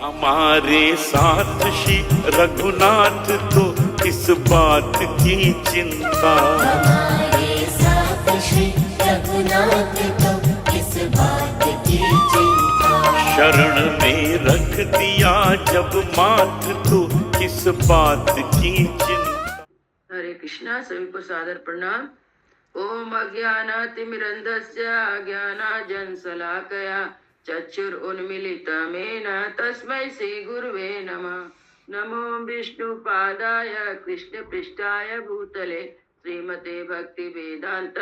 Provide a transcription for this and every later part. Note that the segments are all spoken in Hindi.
हमारे साथ श्री रघुनाथ तो किस बात की चिंता, हमारे साथ श्री रघुनाथ तो किस बात की चिंता। शरण में रख दिया जब माथ तो किस बात की चिंता। हरे कृष्णा। सभी को सादर प्रणाम। ओम अज्ञानातिमिरन्धस्य ज्ञानाञ्जनशलाकया चक्षुरुन्मीलितमेन तस्मै श्रीगुरुवे नमः। नमो विष्णुपादाय कृष्णपृष्ठाय भूतले श्रीमते भक्तिवेदान्त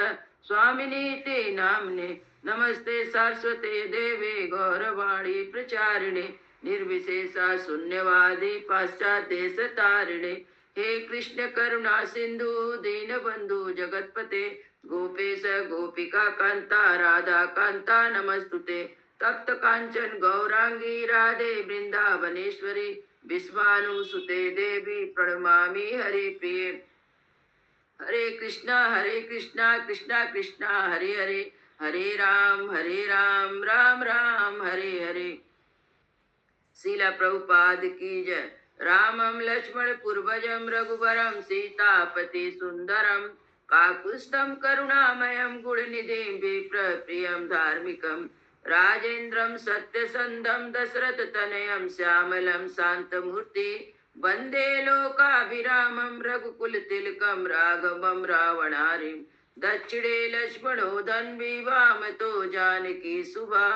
स्वामिनीति नाम्ने। नमस्ते सरस्वते देवे गौरवाणी प्रचारिणे निर्विशेषा शून्यवादी पाश्चात्यदेशतारिणे। हे कृष्ण करुणा सिंधु दीनबंधु जगतपते गोपेश गोपिका कांता राधा कांता नमस्तुते। तप्त कांचन गौरांगी राधे वृंदावनेश्वरी विश्वानुसुते देवी प्रणमामि हरि प्रिय। हरे कृष्णा कृष्णा कृष्णा हरे हरे हरे राम राम राम हरे हरे। शीला प्रभुपाद की जय। रामं लक्ष्मण पूर्वजं रघुवरं सीतापति सुंदरम काकुत्स्थं करुणामयं गुणनिधिं विप्रप्रियं धार्मिकं राजेन्द्रं सत्यसंधं दशरथ तनयं श्यामलं शांतमूर्ति वंदे लोकाभिरामं रघुकुल तिलकं राघवं रावणारिं दक्षिणे लक्ष्मणो धन्वी वामतो जानकी सुभा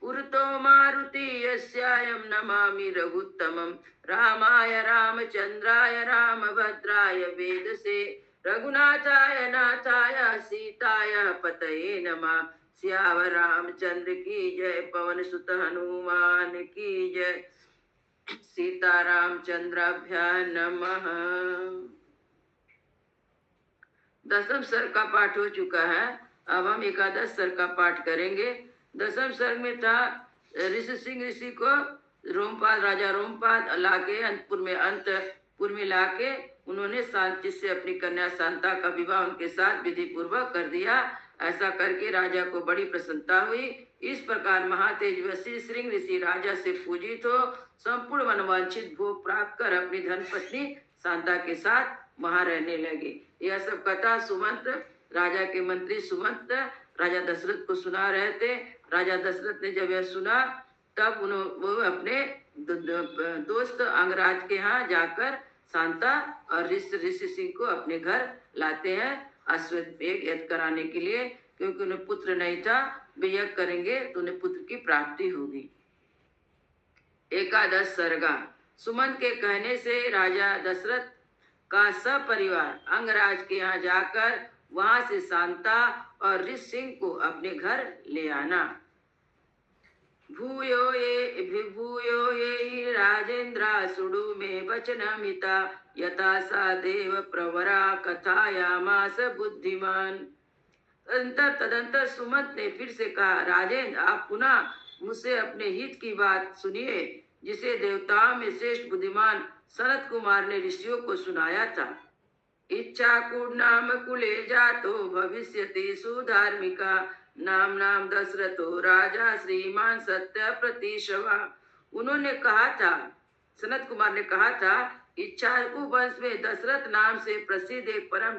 पुरतो मारुति यस्यायं नमामि रघुत्तमं रामाय रामचंद्राय रामभद्राय वेदसे रघुनाथाय नाथाय सीताय पतये नमः। सियावर रामचंद्र की जय। पवन सुत हनुमान की जय। सीता रामचंद्राभ्यां नमः। दसम सर्ग का पाठ हो चुका है। अब हम एकादश सर्ग का पाठ करेंगे। दसम सर्ग में था ऋषि सिंह ऋषि को रोमपाद राजा रोमपाद लाके अंतपुर में लाके उन्होंने शांति से अपनी कन्या शांता का विवाह उनके साथ विधि पूर्वक कर दिया। ऐसा करके राजा को बड़ी प्रसन्नता हुई। इस प्रकार महातेजस्वी सिंह ऋषि राजा से पूजित हो संपूर्ण मनवांछित भोग प्राप्त कर अपनी धर्मपत्नी शांता के साथ वहां रहने लगे। यह सब कथा सुमंत राजा के मंत्री सुमंत राजा दशरथ को सुना रहे थे। राजा दशरथ ने जब यह सुना तब वो अपने दोस्त अंगराज के यहाँ जाकर शांता और ऋषि सिंह को अपने घर लाते हैं अश्वत्थ यज्ञ कराने के लिए, क्योंकि उन्हें पुत्र नहीं था। वे यज्ञ करेंगे तो उन्हें पुत्र की प्राप्ति होगी। एकादश सर्गा। सुमंत के कहने से राजा दशरथ का सब परिवार अंगराज के यहाँ जाकर वहां से शांता और ऋषि सिंह को अपने घर ले आना। भूयो ये राजेंद्र सुडु में वचनमिता यथा सा देव प्रवरा कथायामास बुद्धिमान। तदंतर सुमंत ने फिर से कहा, राजेंद्र आप पुनः मुझसे अपने हित की बात सुनिए जिसे देवताओं में श्रेष्ठ बुद्धिमान सनत कुमार ने ऋषियों को सुनाया था। इच्छा कूट नाम कुले जातो भविष्यति सुधार्मिका नाम दशरथो राजा श्रीमान सत्य प्रतिशवा। उन्होंने कहा था, सनत कुमार ने कहा था, इच्छाकू वंश में दशरथ नाम से प्रसिद्ध एक परम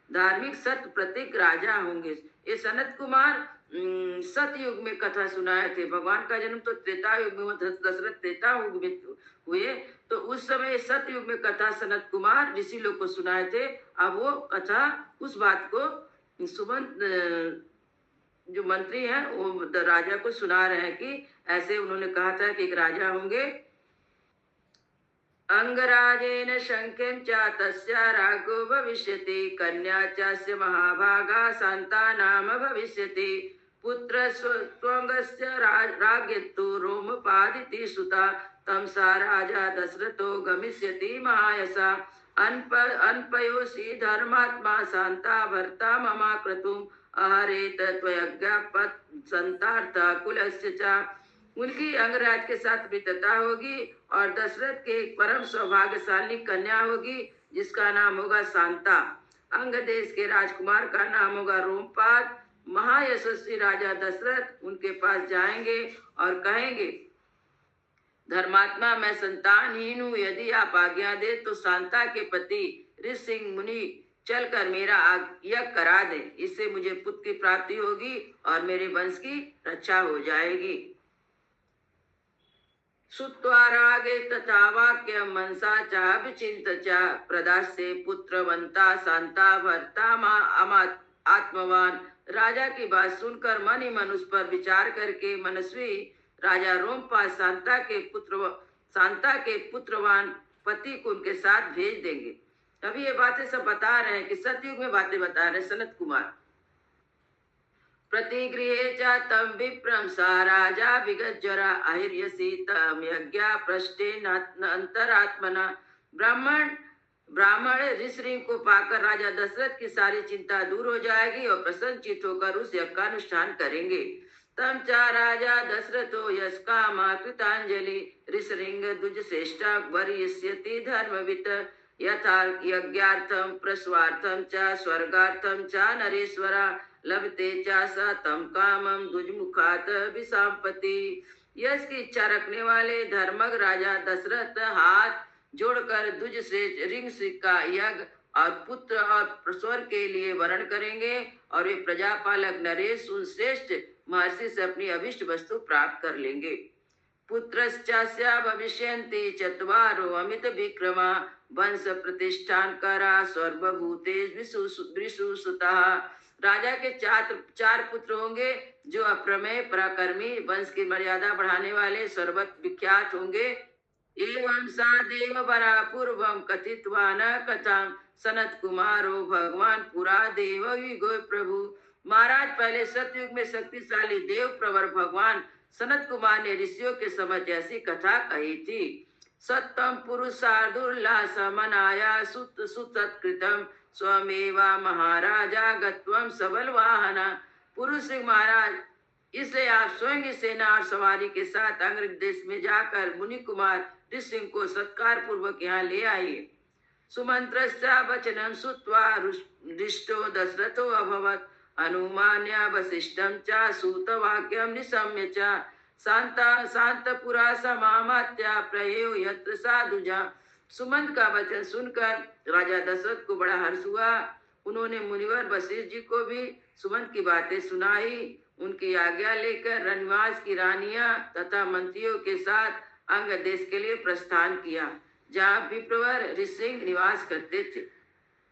धार्मिक सत्य प्रतीक राजा होंगे। ये सनत कुमार सतयुग में कथा सुनाए थे। भगवान का जन्म तो त्रेता युग में, दशरथ त्रेता युग में हुए, तो उस समय सतयुग में कथा सनत कुमार ऋषि लोग को सुनाए थे। अब वो कथा उस बात को सुमंत जो मंत्री हैं वो राजा को सुना रहे हैं कि ऐसे उन्होंने कहा था कि एक राजा होंगे। अंगराजेन शंखेन च तस्य रागो भविष्यति कन्या चास्य महाभागा शांता नाम भविष्यति पुत्र स्वंगस्य राज्ञस्तु रोमपादिति सुता तम सा राजा दशरथो गमिष्यति महायसा अनपयोषि धर्मात्मा शांता भर्ता ममा क्रतुम अहरेत त्वयज्ञापत संतार्थ कुलस्य च। उनकी अंगराज के साथ मित्रता होगी और दशरथ के एक परम सौभाग्यशाली कन्या होगी जिसका नाम होगा शांता। अंग देश के राजकुमार का नाम होगा रोमपाद। महायशस्वी राजा दशरथ उनके पास जाएंगे और कहेंगे, धर्मात्मा मैं संतानहीन हूँ, यदि आप आज्ञा दे तो शांता के पति ऋषि सिंह मुनि चलकर मेरा यज्ञ करा दे। इससे मुझे पुत्र की प्राप्ति होगी और मेरे वंश की रक्षा हो जाएगी। श्रुत्वा रागे तथा वाक्य मनसा चा विचिंत चा प्रदास्ये पुत्रवंता शांता भर्ता आत्मवान। राजा की बात सुनकर मन ही मन उस पर विचार करके मनस्वी राजा रोमपाल शांता के पुत्रवान पति को उनके साथ भेज देंगे। अभी ये बातें सब बता रहे हैं कि सतयुग में बातें बता रहे सनत कुमार। प्रतिगृहे च तं विप्रं सा राजा विगज्जरा अहिर्यसि तं यज्ञा पृष्ठेन अंतरात्मना। ब्राह्मण ऋषि को पाकर राजा दशरथ की सारी चिंता दूर हो जाएगी और प्रसन्नचित होकर उस यज्ञ का अनुष्ठान करेंगे। तम च राजा दशरथो यस्कामा कृतांजलि ऋषिंग द्विज श्रेष्ठा वरिष्यति धर्मवित यथा यज्ञार्थं प्रस्वार्थं च स्वर्गार्थं च नरेश्वरा लभते च स तम कामम दुजमुखात विसाम्पति। यश की इच्छा रखने वाले धर्मग राजा दशरथ हाथ जोड़कर द्विज से रिंग का यज्ञ और पुत्र और स्वर्ग के लिए वर्ण करेंगे और वे प्रजापालक नरेश उन श्रेष्ठ महर्षि से अपनी अभिष्ट वस्तु प्राप्त कर लेंगे। पुत्रश्चास्य भविष्यन्ति चत्वारो अमित विक्रमा वंश प्रतिष्ठान करा सर्वभूतेषु सुतः। राजा के चार पुत्र होंगे जो अप्रमेय पराक्रमी वंश की मर्यादा बढ़ाने वाले सर्वत्र विख्यात होंगे। एवं सा देव बरा पूर्वम कथित्वा न कथां सनत कुमारो भगवान पुरा देव विगो प्रभु। महाराज पहले सतयुग में शक्तिशाली देव प्रवर भगवान सनत कुमार ने ऋषियों के समझ ऐसी कथा कही थी। सत्यम पुरुषार्दुल्लास मनाया सुतत्कृतम स्वमेवा महाराजा गत्वम सबल वाहना। पुरुष सिंह महाराज, इसलिए आप स्वयं सेना और सवारी के साथ अंग्र देश में जाकर मुनि कुमार ऋषि को सत्कार पूर्वक यहाँ ले आइए। सुमंत्रस्या वचनम सुत्वा हृष्टो दशरथो अभवत् अनुमान्या वसिष्ठं च सूतवाक्यं निशम्य च शांतपुरा समामात्या प्रयो यत्र साधुजा। सुमंत का वचन सुनकर राजा दशरथ को बड़ा हर्ष हुआ। उन्होंने मुनिवर वशिष्ठ जी को भी सुमंत की बातें सुनाई। उनकी आज्ञा लेकर रनिवास की रानियां तथा मंत्रियों के साथ अंग देश के लिए प्रस्थान किया, जहाँ विप्रवर ऋषि निवास करते थे।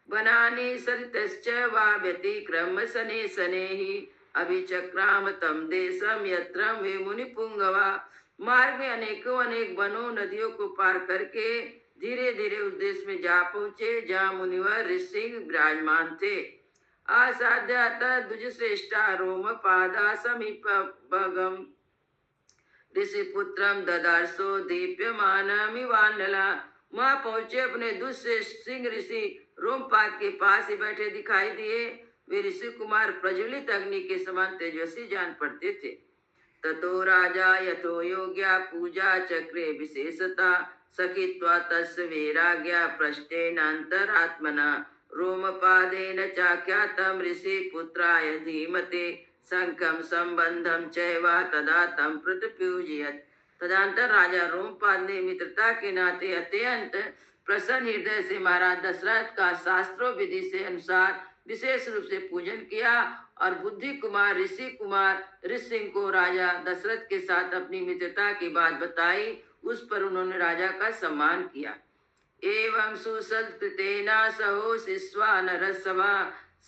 वनानि सरितश्च वा व्यतिक्रम्य शनैः शनैः अभिचक्राम तम देशम यत्र वे मुनि पुंगवा। मार्ग में अनेक वनों नदियों को पार करके धीरे धीरे उस देश में जा पहुंचे जहाँ मुनिवर ऋषि विराजमान थे। आसाध्याता द्विज श्रेष्ठा रोम पादा समीप भगम ऋषि पुत्रम ददार्सो दीप्यमानमिवानला। वहां पहुंचे अपने दुष्श्रेष्ठ सिंह ऋषि रोमपाद के पास ही बैठे दिखाई दिए। वे ऋषि कुमार प्रज्वलित अग्नि के समान तेजस्वी जान पड़ते थे। ततो राजा यथो योग्या पूजा चक्रे विशेषता सखित्वा तस्य वैराग्या पृष्ठेनान्तरात्मना रोमपादेन चाख्यातं ऋषि पुत्राय धीमते संकम संबंधम चैवा तदा तम प्रतिपूजयत्। तदंतर राजा रोमपाद ने मित्रता के नाते अत्यंत प्रसन्न हृदय से महाराज दशरथ का शास्त्रों विधि से अनुसार विशेष रूप से पूजन किया और बुद्धि कुमार ऋषि को राजा दशरथ के साथ अपनी मित्रता की बात बताई। उस पर उन्होंने राजा का सम्मान किया। एवं सुसत्कृतेना सहो शिष्वा नरसभा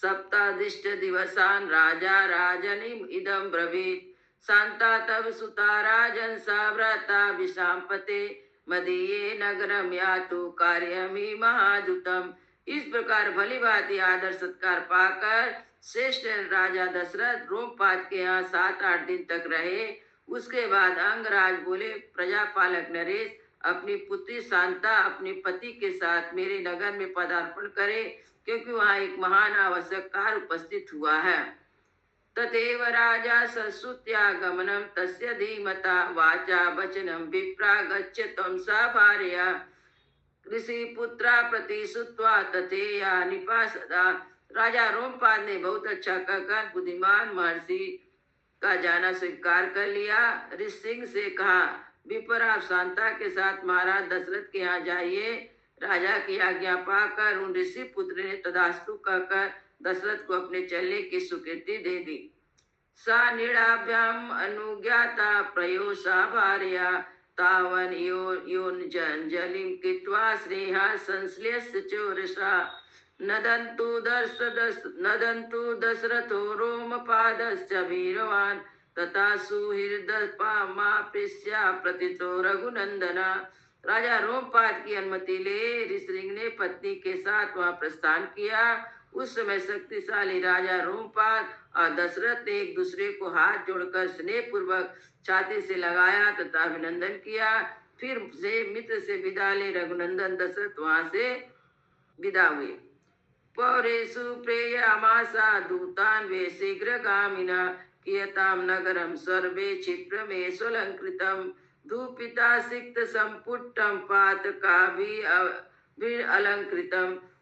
सप्तादिष्ट दिवसान राजा राजनिम इदं ब्रवीत। शांता तब सुता राजन सव्रता विशांपते मदीये नगरम यातु कार्यमि महादुतम। इस प्रकार भली भांति आदर सत्कार पाकर श्रेष्ठ राजा दशरथ रोमपाद के यहाँ 7-8 दिन तक रहे। उसके बाद अंगराज बोले, प्रजापालक नरेश अपनी पुत्री शांता अपने पति के साथ मेरे नगर में पदार्पण करे, क्योंकि वहाँ एक महान आवश्यक कार्य उपस्थित हुआ है। तथैव राजा ससुत्यागमनं तस्य धीमता वाचा वचनं विप्रा गच्छ त्वं सा भार्या ऋषि पुत्रा प्रति सुत्वा तथेया निपासदा। राजा रोमपाद ने बहुत अच्छा कहकर बुद्धिमान महर्षि का जाना स्वीकार कर लिया। ऋषि से कहा, विपर आप शांता के साथ महाराज दशरथ के यहाँ जाइए। राजा की आज्ञा पाकर उन ऋषि पुत्र ने तदास्तु कहकर दशरथ को अपने चलने की स्वीकृति दे दी। सा निराभ्याम अनुज्ञाता प्रयोसा भार्या तावन योनजलिं कृत्वा स्नेहा संश्लेष्य चोरसा नदन्तु दशरथो रोमपादश्च वीरवान् तथा सुहृदपामापृश्या प्रतितो रघुनंदना। राजा रोमपाद की अनुमति ले ऋषिसिंह ने पत्नी के साथ वहां प्रस्थान किया। उस समय शक्तिशाली राजा रोमपाद और दशरथ ने एक दूसरे को हाथ जोड़कर स्नेह पूर्वक छाती से लगाया तथा अभिनंदन किया। फिर से मित्र से विदा ले रघुनंदन दशरथ वहां से विदा हुए। पौरेषु प्रेयमासा दूतान् वे शीघ्रगामिना कियतां नगरं सर्वे क्षिप्रमेषोऽलङ्कृतं धूपिता सिक्त संपुटं पातकाभिः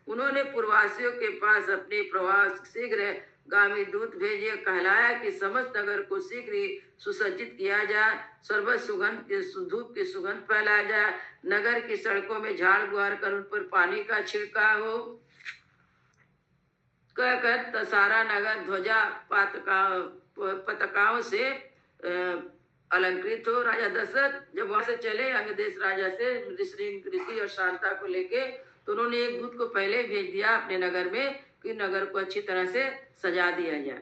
उन्होंने पूर्ववासियों के पास अपने प्रवास शीघ्र गामी दूत भेजे, कहलाया कि समस्त नगर को शीघ्र ही सुसज्जित किया जाए, सर्वत्र सुगंध धूप की सुगंध फैलाया जाए, नगर की सड़कों में झाड़ बुहार कर उन पर पानी का छिड़काव हो। कहकर सारा नगर ध्वजा पताकाओं से अलंकृत हो। राजा दशरथ जब वहां से चले अंग देश राजा से ऋषि और शांता को लेके, तो उन्होंने एक दूत को पहले भेज दिया अपने नगर में कि नगर को अच्छी तरह से सजा दिया जाए।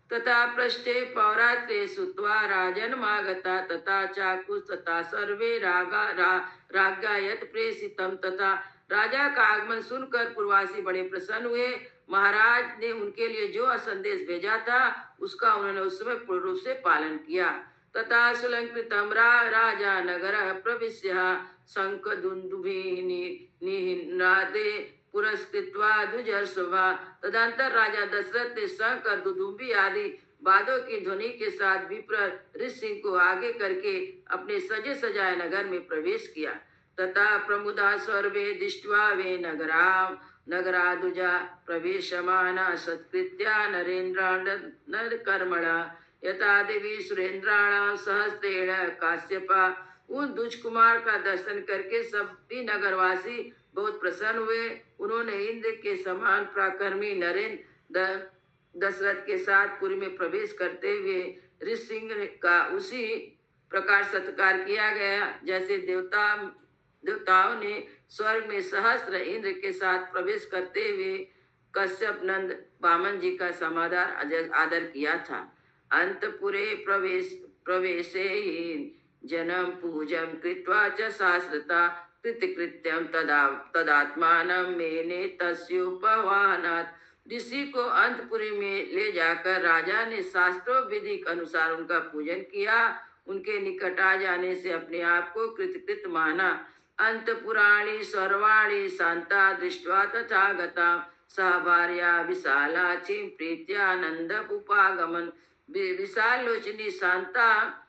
तथा पृष्ठे पौरात्रे सुत्वा राजन्मागता तथा चाकु तथा सर्वे राज्ञायत प्रेषितम। तथा राजा का आगमन सुनकर पूर्ववासी बड़े प्रसन्न हुए। महाराज ने उनके लिए जो संदेश भेजा था उसका उन्होंने उस समय पूर्ण रूप से पालन किया। तथा सुलंकृतम राजा नगरः प्रविश्य शंख दुन्दुभिर्निनादे पुरस्कृत्वा द्विजर्षभा। तदंतर राजा दशरथ ने शंख और दुदुम्बी आदि वाद्यों की ध्वनि के साथ विप्र ऋषिसिंह को आगे करके अपने सजे सजाए नगर में प्रवेश किया। तथा प्रमुदा सर्वे दृष्ट्वा वे नगरादुजा प्रवेशमाना सत्कृत्या नरेन्द्राणकर्मणा यथा देवी सुरेंद्राणाम सहस्रेण काश्यपा। उन दुज कुमार का दर्शन करके सभी नगरवासी बहुत प्रसन्न हुए। उन्होंने इंद्र के समान पराक्रमी नरेंद्र दशरथ के साथ पुरी में प्रवेश करते हुए ऋषिसिंह का उसी प्रकार सत्कार किया गया जैसे देवताओं ने स्वर्ग में सहस्त्र इंद्र के साथ प्रवेश करते हुए कश्यप नंद वामन जी का समादर आदर किया था। अंतपुरे प्रवेशे जन्म पूजम कृत्वा च शास्त्रता कृत्यम तदात्मानं मेने तस्योपवाहनात्। ऋषि को अंतपुरी में ले जाकर राजा ने शास्त्रों विधि के अनुसार उनका पूजन किया। उनके निकट आ जाने से अपने आप को कृतकृत माना। अंतपुराणि सर्वाणि शांता दृष्ट्वा तथागता सह भार्या विशालाचि प्रीत्यानंद उपागमन। विशाल लोचनी शांता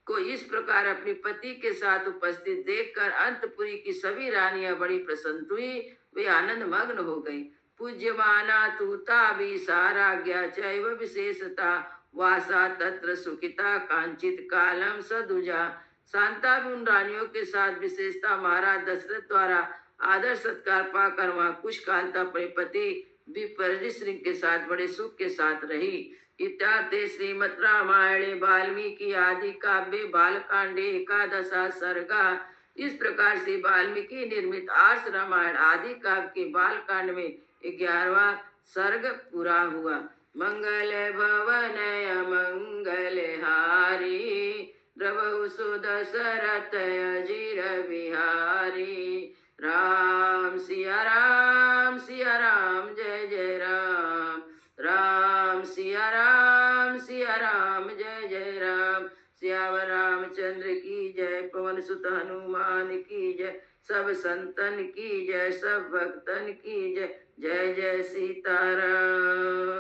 को इस प्रकार अपने पति के साथ उपस्थित देखकर अंतपुरी की सभी रानियां बड़ी प्रसन्न हुई, वे आनंद मग्न हो गई। पूज्यमाना तूता भी साराज्ञा चैव विशेषता वासा तत्र सुखिता कांचित कालम सदुजा। शांता भी उन रानियों के साथ विशेषता महाराज दशरथ द्वारा आदर सत्कार पाकर वहां कुछ काल तक अपने पति ऋषिसिंह के साथ बड़े सुख के साथ रही। इत्यादि श्रीमद् रामायणे वाल्मीकि आदि काव्ये बालकांडे एकादशा सर्गा। इस प्रकार से वाल्मीकि निर्मित आर्ष रामायण आदि काव्य के बालकांड में 11वां सर्ग पूरा हुआ। मंगल भवन मंगल हारी द्रवहु सुदशरथ अजीर बिहारी। राम सिया राम जय जय राम। राम सिया राम जय जय राम। सियावर रामचंद्र की जय, पवन सुत हनुमान की जय, सब संतन की जय, सब भक्तन की जय। जय जय सीताराम।